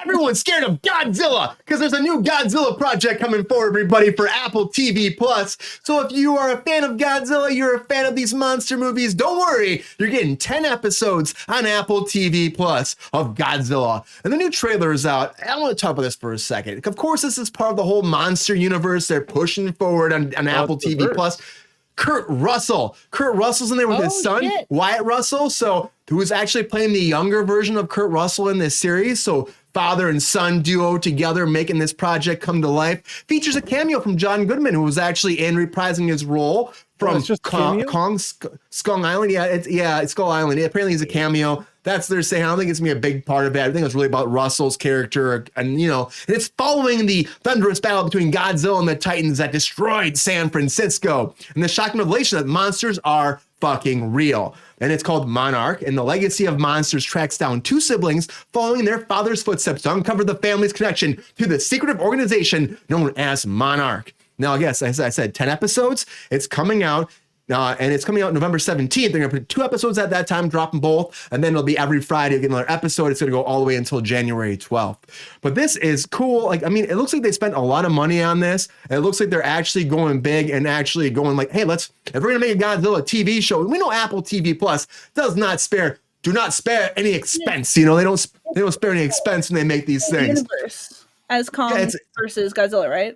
Everyone's scared of Godzilla because there's a new Godzilla project coming forward, everybody, for Apple TV Plus. So if you are a fan of Godzilla, you're a fan of these monster movies, don't worry. You're getting 10 episodes on Apple TV Plus of Godzilla. And the new trailer is out. I want to talk about this for a second. Of course, this is part of the whole monster universe they're pushing forward on Apple TV Plus. Kurt Russell's in there with his son, Wyatt Russell. So who is actually playing the younger version of Kurt Russell in this series. So father and son duo together making this project come to life. Features a cameo from John Goodman, who was actually in reprising his role from Skull Island. It's Skull Island. Apparently he's a cameo. That's their saying. I don't think it's gonna be a big part of it. I think it's really about Russell's character, and it's following the thunderous battle between Godzilla and the Titans that destroyed San Francisco, and the shocking revelation that monsters are fucking real. And it's called Monarch, and the legacy of monsters tracks down two siblings following their father's footsteps to uncover the family's connection to the secretive organization known as Monarch. Now, yes, as I said, 10 episodes. It's coming out. And it's coming out November 17th. They're going to put 2 episodes at that time, drop them both, and then it'll be every Friday, get another episode. It's going to go all the way until January 12th. But this is cool. Like, I mean, it looks like they spent a lot of money on this. And it looks like they're actually going big and actually going like, hey, if we're going to make a Godzilla TV show, we know Apple TV Plus do not spare any expense. They don't spare any expense when they make these things. Universe as Kong versus Godzilla, right?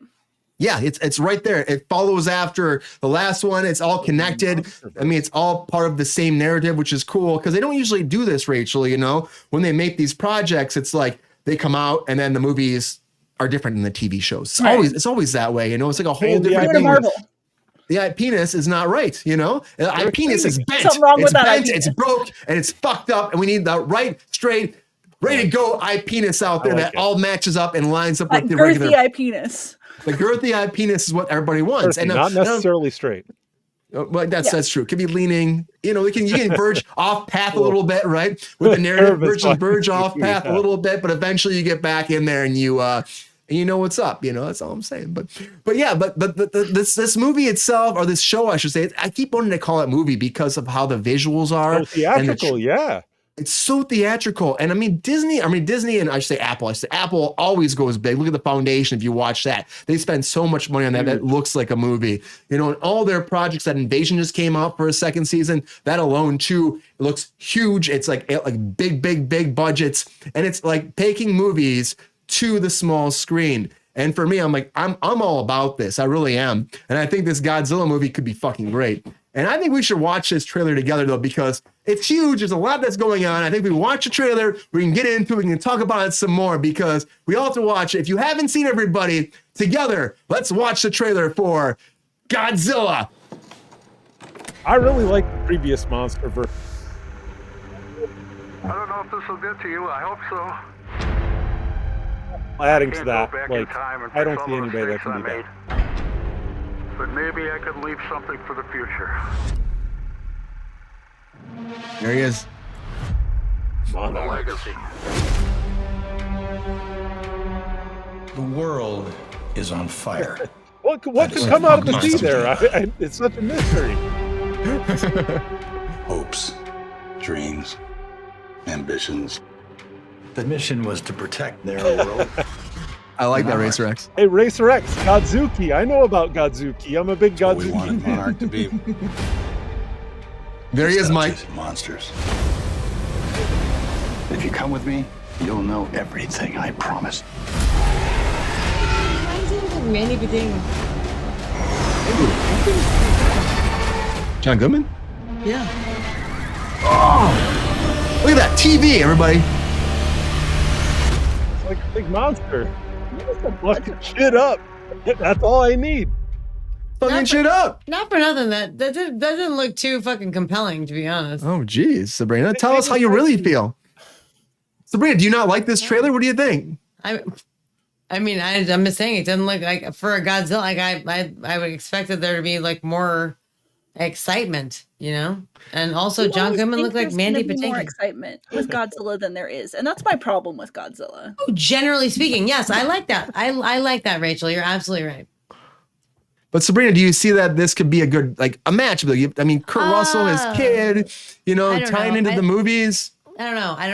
Yeah, it's right there. It follows after the last one. It's all connected. I mean, it's all part of the same narrative, which is cool because they don't usually do this, Rachel. When they make these projects, it's like they come out and then the movies are different than the TV shows. It's always that way. It's like a whole different thing. The penis is not right. The penis is bent. Something wrong with that. It's broke and it's fucked up, and we need the right, straight, ready to go eye penis out there that all matches up and lines up with the regular eye penis. The girthy eye penis is what everybody wants, and not necessarily straight. Well, that's true. It could be leaning. You can verge off path a little bit, right? With the narrative, verge off path a little bit, but eventually you get back in there and you know what's up. That's all I'm saying. But this movie itself, or this show, I should say, I keep wanting to call it movie because of how the visuals are. So theatrical, It's so theatrical. And I mean, Disney, and I should say Apple always goes big. Look at the Foundation. If you watch that, they spend so much money on that. That looks like a movie, and all their projects. That Invasion just came out for a second season. That alone too, it looks huge. It's like big budgets. And it's like taking movies to the small screen. And for me, I'm all about this. I really am. And I think this Godzilla movie could be fucking great. And I think we should watch this trailer together, though, because it's huge. There's a lot that's going on. I think we watch the trailer, we can get into it, we can talk about it some more, because we all have to watch it. If you haven't seen everybody together, let's watch the trailer for Godzilla. I really like the previous monster version. I don't know if this will get to you. I hope so. Adding to that, I don't see anybody that can do that. But maybe I could leave something for the future. There he is. The legacy. The world is on fire. What could come out of the sea there? It's such a mystery. Hopes, dreams, ambitions. The mission was to protect their world. I like that, Racer X. Hey, Racer X, Godzuki. I know about Godzuki. I'm a big Godzuki. We wanted Monarch to be. There he is, Mike. Monsters. If you come with me, you'll know everything. I promise. Manny Beding. John Goodman? Yeah. Oh, look at that TV, everybody. It's like a big monster. Fucking shit up. That's all I need. Fucking shit up. Not for nothing. That doesn't look too fucking compelling, to be honest. Oh, geez, Sabrina. Tell us how you really feel. Sabrina, do you not like this trailer? What do you think? I'm just saying it doesn't look like, for a Godzilla, like I would expect that there to be like more excitement, and also John Goodman looked like Mandy Patinkin. More excitement with Godzilla than there is, and that's my problem with Godzilla. Oh, generally speaking, yes, I like that. I like that, Rachel. You're absolutely right. But Sabrina, do you see that this could be a good, a match? I mean, Kurt Russell, his kid, tying into the movies. I don't know. I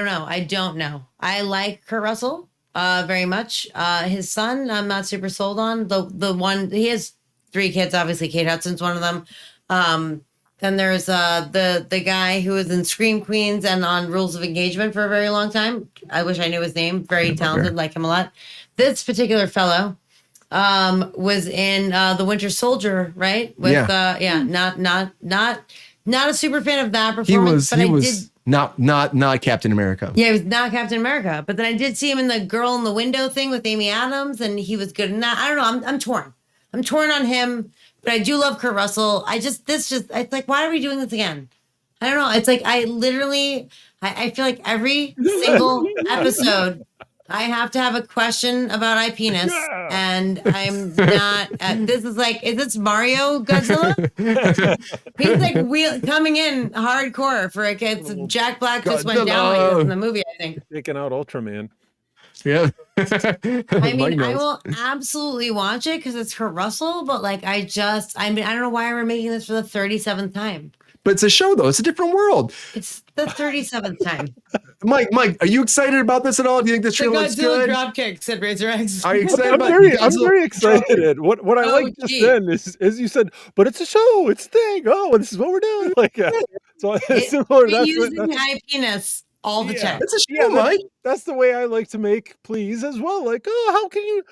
don't know. I like Kurt Russell. very much. His son, I'm not super sold on. The one, he has 3 kids. Obviously, Kate Hudson's one of them. Then there's the guy who was in Scream Queens and on Rules of Engagement for a very long time. I wish I knew his name. Very talented, like him a lot. This particular fellow was in The Winter Soldier, right? With not a super fan of that performance. He was not Captain America. Yeah, he was not Captain America. But then I did see him in the Girl in the Window thing with Amy Adams, and he was good in that. I don't know. I'm torn. I'm torn on him, but I do love Kurt Russell. It's like, why are we doing this again? I don't know. It's like I feel like every single episode I have to have a question about eye penis, and I'm not. This is like, is this Mario Godzilla? He's like coming in hardcore for a kid. Jack Black just went down like this in the movie, I think. Taking out Ultraman. Yeah. I mean, I will absolutely watch it because it's Kurt Russell, but like, I don't know why we're making this for the 37th time. But it's a show, though. It's a different world. It's the 37th time. Mike, are you excited about this at all? Do you think this show looks good? Dropkick, said Razor X. Are you excited I'm about very excited. What I like just then is you said, but it's a show, it's a thing. Oh, this is what we're doing. Like, so it's similar. That's using eye penis all the time. It's a show, Mike. That's the way I like to make pleas as well. Like, oh, how can you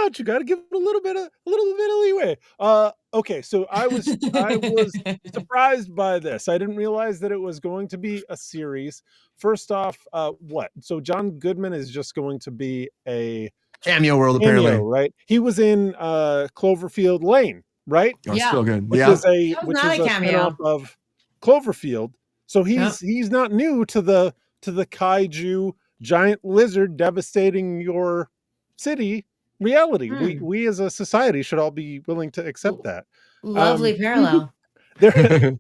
not? You got to give it a little bit of leeway. Okay, so I was surprised by this. I didn't realize that it was going to be a series. First off, what? So John Goodman is just going to be a cameo world, apparently, right? He was in Cloverfield Lane, right? Oh, yeah, still good. Which is a spin-off of Cloverfield. So he's not new to the kaiju giant lizard devastating your city reality. We as a society should all be willing to accept that. Lovely parallel. Yeah,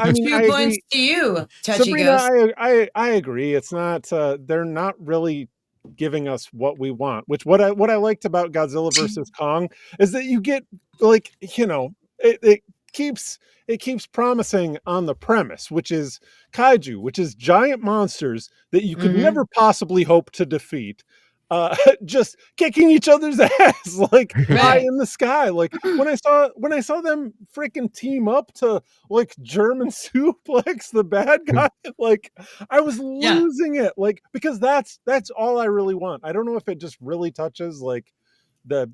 I mean, 2 points to you, Touchy Sabrina, Ghost. I agree. It's not. They're not really giving us what we want. Which what I liked about Godzilla versus Kong is that you get like, it keeps promising on the premise, which is kaiju, which is giant monsters that you could never possibly hope to defeat. Just kicking each other's ass like high in the sky. Like when I saw them freaking team up to like German suplex the bad guy, like I was losing it. Like, because that's all I really want. I don't know if it just really touches like the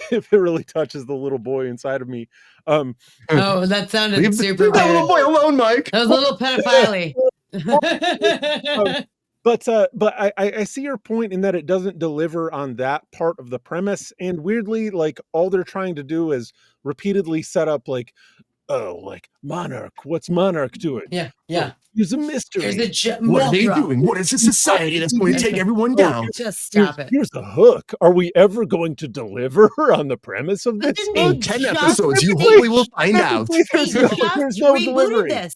if it really touches the little boy inside of me. Oh, that sounded super leave that little boy alone, Mike. That was a little pedophile-y. But I see your point in that it doesn't deliver on that part of the premise, and weirdly, like all they're trying to do is repeatedly set up like, oh, like Monarch. What's Monarch doing? Yeah. Oh, here's a mystery. What are they doing? What is a society that's going to take everyone down? Just stop it. Here's the hook. Are we ever going to deliver on the premise of this? In 10 episodes, you hopefully will find out. There's no delivery. This.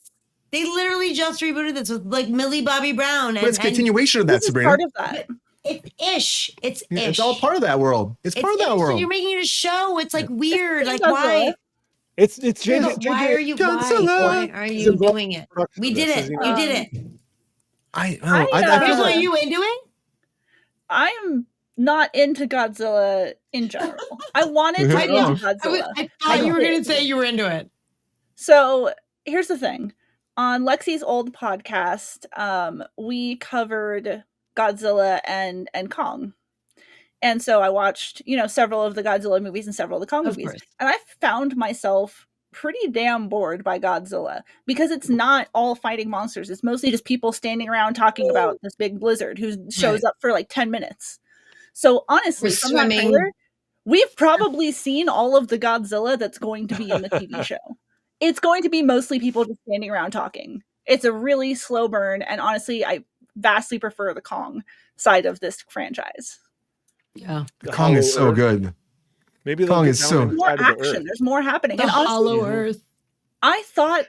They literally just rebooted this with like Millie Bobby Brown. But it's a continuation of that, Sabrina. Part of that. It's ish. It's ish. It's all part of that world. It's part of that world. You're making it a show. It's like weird. Like why? It's why are you doing it? We did it. You did it. I feel like you into it. I'm not into Godzilla in general. I wanted to be into Godzilla. I thought you were going to say you were into it. So here's the thing. On Lexi's old podcast, we covered Godzilla and Kong. And so I watched, several of the Godzilla movies and several of the Kong movies. Course. And I found myself pretty damn bored by Godzilla because it's not all fighting monsters. It's mostly just people standing around talking about this big lizard who shows up for like 10 minutes. So honestly, from that trailer, we've probably seen all of the Godzilla that's going to be in the TV show. It's going to be mostly people just standing around talking. It's a really slow burn. And honestly, I vastly prefer the Kong side of this franchise. Yeah. Kong is so good. Maybe Kong is so more action. There's more happening. The and honestly, Hollow Earth. I thought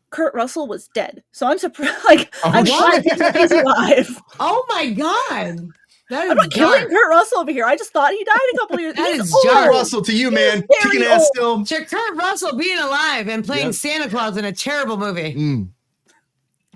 Kurt Russell was dead. So I'm surprised. I'm glad he's alive. Oh my God. I'm not killing Kurt Russell over here. I just thought he died a couple years ago. That is Kurt Russell to you, man. Kicking ass still. To Kurt Russell being alive and playing Santa Claus in a terrible movie.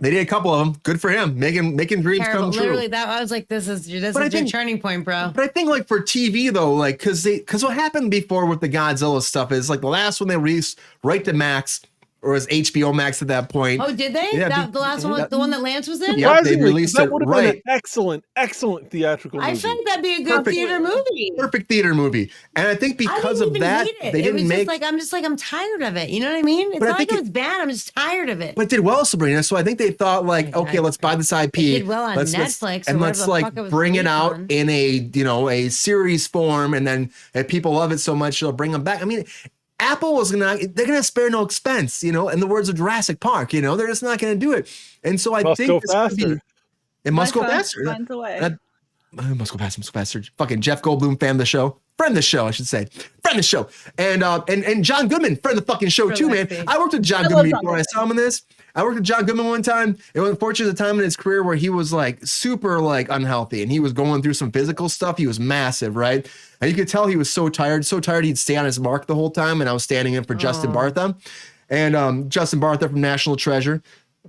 They did a couple of them. Good for him, making dreams Terrible. come true. Literally, that I was like, this is your turning point, bro. But I think like for TV though, like because what happened before with the Godzilla stuff is like the last one they released right to Max, or was HBO Max at that point. Oh, did they? Yeah, The last one, the one that Lance was in? Yeah, they Surprisingly, released that it would have been right. an excellent theatrical movie. I think that'd be a good Perfect. theater movie. Perfect theater movie. And I think because of that, they didn't was make. just like I'm tired of it. You know what I mean? It's But I not like think it was bad. I'm just tired of it. But it did well, Sabrina. So I think they thought like, okay, let's buy this IP. It did well on let's, Netflix or and whatever let's the like fuck it was bring it released out on. in a series form, and then if people love it so much, they'll bring them back. I mean, Apple they're gonna spare no expense, in the words of Jurassic Park, they're just not gonna do it. And so I Must think go it's gonna faster. it must go My phone faster. finds a way. It must go faster. Fucking Jeff Goldblum, fan of the show. Friend of the show, I should say. Friend of the show. And John Goodman, friend of the fucking show too, man. Lexi. I worked with John I Goodman love John before I saw him in this. I worked with John Goodman one time. It was unfortunately a time in his career where he was like super like unhealthy and he was going through some physical stuff. He was massive, right? And you could tell he was so tired he'd stay on his mark the whole time. And I was standing in for Justin Bartha. And Justin Bartha from National Treasure,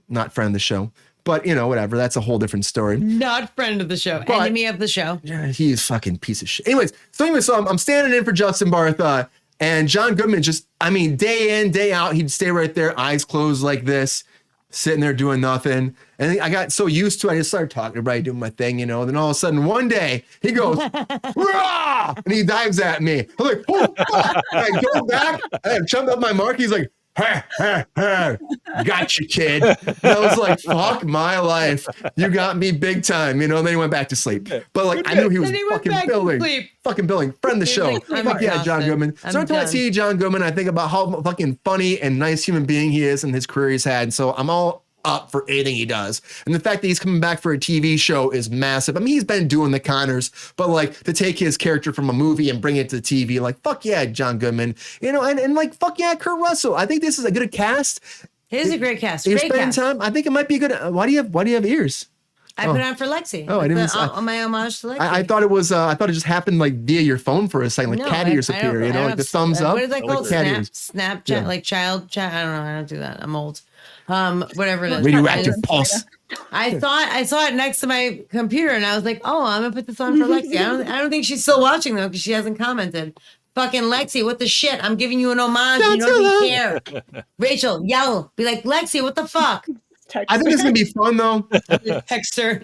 not friend of the show. But, whatever. That's a whole different story. Not friend of the show. But- Enemy of the show. Yeah, he's fucking piece of shit. So I'm standing in for Justin Bartha, and John Goodman day in, day out, he'd stay right there, eyes closed like this, sitting there doing nothing. And I got so used to it, I just started talking to everybody, doing my thing, Then all of a sudden, one day, he goes, "Rah!" And he dives at me. I'm like, oh, fuck. And I go back, and I jumped up my mark. He's like, "Ha, ha, ha. Gotcha, kid." And I was like, fuck my life. You got me big time, And then he went back to sleep. But like, I knew he was Then he went fucking back to building. sleep. Fucking building. Friend of the He's show. like, I'm Fuck yeah, John exhausted. Goodman. I'm So every time I done. see John Goodman, I think about how fucking funny and nice human being he is and his career he's had. So I'm all up for anything he does. And the fact that he's coming back for a TV show is massive. I mean, he's been doing the Connors, but like to take his character from a movie and bring it to TV, like fuck yeah, John Goodman. And like fuck yeah, Kurt Russell. I think this is a good cast. It is a great cast. You're Great spending cast. time. I think it might be good. Why do you have ears? I put it on for Lexi. Oh, I didn't- On my homage to Lexi. I thought it was. I thought it just happened like via your phone for a second, like cat ears appear. I don't Like the have- thumbs up. What is that called? Like cat ears. Snapchat, Yeah. like child chat. I don't know. I don't do that. I'm old. Whatever it is. Radioactive I pulse. I saw it next to my computer, and I was like, "Oh, I'm gonna put this on for Lexi." I don't think she's still watching though, because she hasn't commented. Fucking Lexi, what the shit? I'm giving you an homage. You don't even care. Rachel, yell. Be like, Lexi, what the fuck? I think it's gonna be fun though. Text her.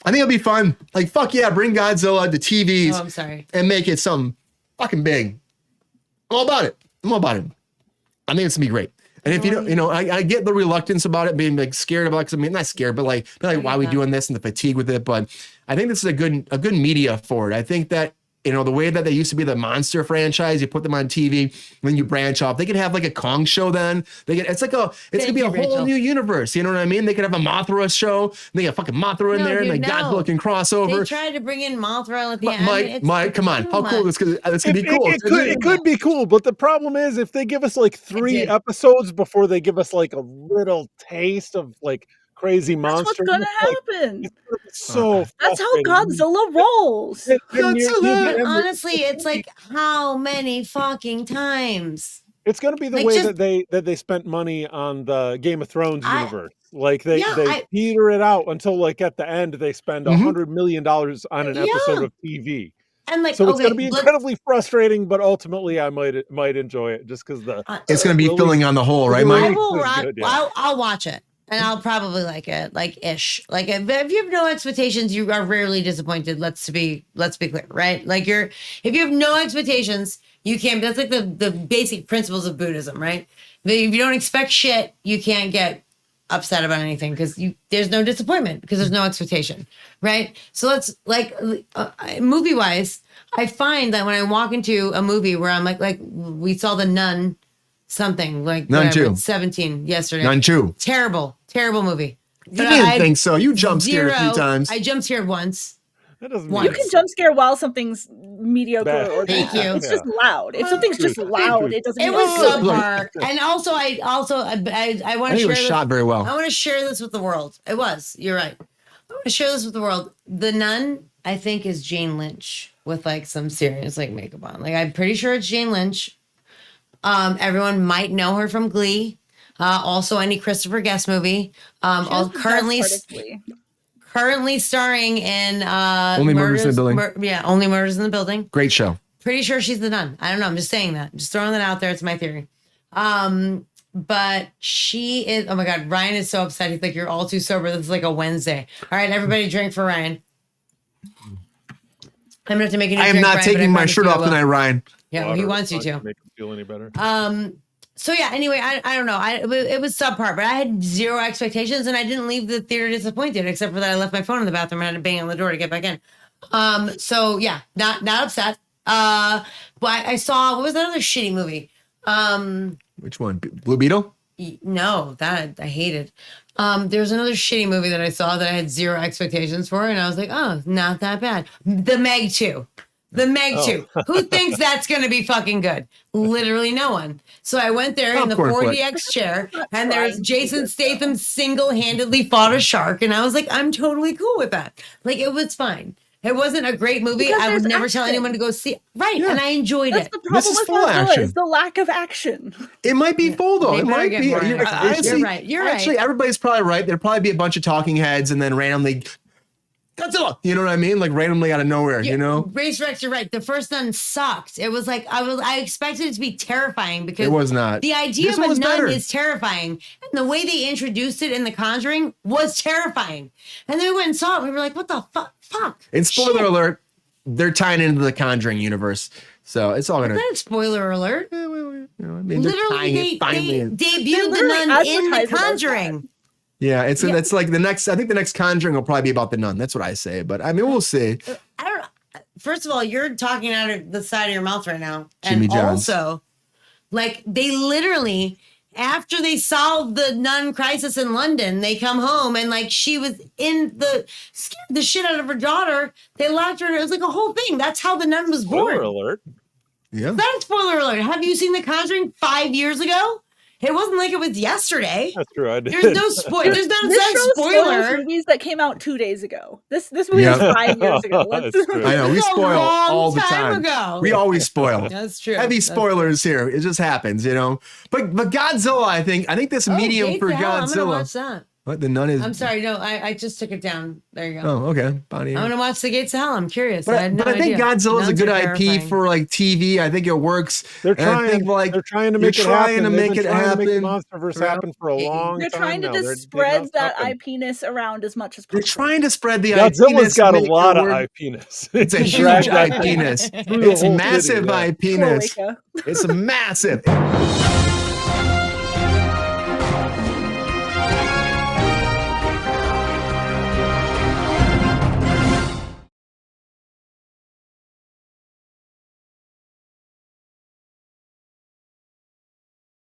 I think it'll be fun. Like fuck yeah, bring Godzilla to TVs Oh, I'm sorry. and make it something fucking big. I'm all about it. I think it's gonna be great. And if you don't, I get the reluctance about it, being like scared about it. Cause I mean, not scared, but like why are we doing this and the fatigue with it? But I think this is a good media for it. I think that, the way that they used to be the monster franchise, you put them on TV, then you branch off. They could have like a Kong show then. It's gonna be a whole Rachel. new universe. You know what I mean? They could have a Mothra show. They got fucking Mothra in No, there, dude, and like no. Godzilla can cross over. They tried to bring in Mothra at the But end. Mike, come on. How cool is this? It's gonna be cool. It could be cool, but the problem is if they give us like 3 did. episodes before they give us like a little taste of like crazy That's monster. what's gonna like, happen. it's gonna be so That's how frustrating. Godzilla rolls. And you're- Godzilla! But honestly, it's like how many fucking times? It's going to be the Like, way just- that they spent money on the Game of Thrones universe. Like they Yeah, peter it out until like at the end they spend $100 million on an Yeah. episode of TV. And like, So it's okay, going to be incredibly frustrating, but ultimately I might enjoy it just because It's gonna be Really? filling on the hole, right, I Mike? I will It's rock, good, yeah. I'll watch it. And I'll probably like it, like ish. Like if you have no expectations, you are rarely disappointed. Let's be clear, right? Like if you have no expectations, you can't. That's like the basic principles of Buddhism, right? If you don't expect shit, you can't get upset about anything because there's no disappointment because there's no expectation, right? So let's movie wise, I find that when I walk into a movie where I'm like we saw The Nun. Something like Nun whatever, 2. 17 yesterday. None too. Terrible movie. You didn't think so. You jump scared a few times. I jump scared once. that doesn't One. You make can jump scare while something's mediocre Bad. or Thank bad. you. It's just loud. If something's just loud, it doesn't. It mean was it's good. subpar. And also I want I to think share it was this. shot very well. I want to share this with the world. It was. You're right. I want to share this with the world. The Nun, I think, is Jane Lynch with like some serious like makeup on. Like I'm pretty sure it's Jane Lynch. Everyone might know her from Glee. Also, any Christopher Guest movie. Currently starring in Only Murders in the Building. Only Murders in the Building. Great show. Pretty sure she's the nun. I don't know. I'm just saying that. Just throwing that out there. It's my theory. But she is. Oh my God, Ryan is so upset. He's like, "You're all too sober. This is like a Wednesday." All right, everybody, drink for Ryan. I'm gonna have to make a new I am drink, not Ryan, taking my shirt off tonight, Ryan. Yeah, well, he wants you to. Make him feel any better. So yeah. Anyway, I don't know. It was subpar, but I had zero expectations, and I didn't leave the theater disappointed, except for that I left my phone in the bathroom and I had to bang on the door to get back in. So yeah, not upset. But I saw, what was that other shitty movie? Which one? Blue Beetle? No, that I hated. There's another shitty movie that I saw that I had zero expectations for, and I was like, oh, not that bad. The Meg 2. The Meg 2. Who thinks that's going to be fucking good? Literally no one. So I went there in the 4DX chair, and there's Jason Statham single-handedly fought a shark, and I was like, I'm totally cool with that. Like, it was fine. It wasn't a great movie. Because I would never action. tell anyone to go see it. Right, Yeah. and I enjoyed That's it. the problem with full Godzilla action. is the lack of action. It might be full though. They It better might get be. more action. Honestly, You're right. You're right. Actually, everybody's probably right. There'll probably be a bunch of talking heads, and then randomly, Godzilla. You know what I mean? Like randomly out of nowhere. Yeah, You know? Race Rex, you're right. The first nun sucked. It was like I expected it to be terrifying because It was not. the idea This of one a was nun better. is terrifying. And the way they introduced it in The Conjuring was terrifying. And then we went and saw it. We were like, what the fuck? And spoiler Shit. alert, they're tying into the Conjuring universe, so it's all gonna. Is that a spoiler alert? You know, I mean, they're Literally, tying it finally. they debuted They the literally nun in The advertised it as Conjuring. Yeah, it's like the next. I think the next Conjuring will probably be about the nun. That's what I say. But I mean, we'll see. I don't know. First of all, you're talking out of the side of your mouth right now. Jimmy and John's. also, like, they literally, after they solved the nun crisis in London, they come home and, like, she was scared the shit out of her daughter. They locked her in. It was like a whole thing. That's how the nun was born. Spoiler alert. Yeah. That's spoiler alert. Have you seen The Conjuring 5 years ago? It wasn't like it was yesterday. That's true. I did. There's no spoiler. There's not This a show spoils spoiler. movies that came out 2 days ago. This movie Yeah. was 5 years ago. That's Let's, true. I know we This is a spoil long all the time time. ago. We always spoil. That's true. Heavy That's spoilers here. It just happens, you know. But Godzilla, I think this medium Gates for of Hell. I'm gonna watch Godzilla. that. What the nun is? I'm sorry. No, I just took it down. There you go. Oh, okay. Bonnie. I'm gonna watch The Gates of Hell. I'm curious. But I had no I think idea. Godzilla's a Nuns good are IP terrifying. for like TV. I think it works. They're And I trying. think, like, they're trying to you're make it trying happen. to They've make been it trying to make happen. MonsterVerse happen for a long they're time trying to now. just They're spread not that stopping. IP-ness around as much as They're possible. trying to spread the Godzilla's IP-ness. got a make it lot of work. IP-ness. It's a Drag huge that IP-ness. through the It's whole massive city, yeah. IP-ness. Troika. It's massive.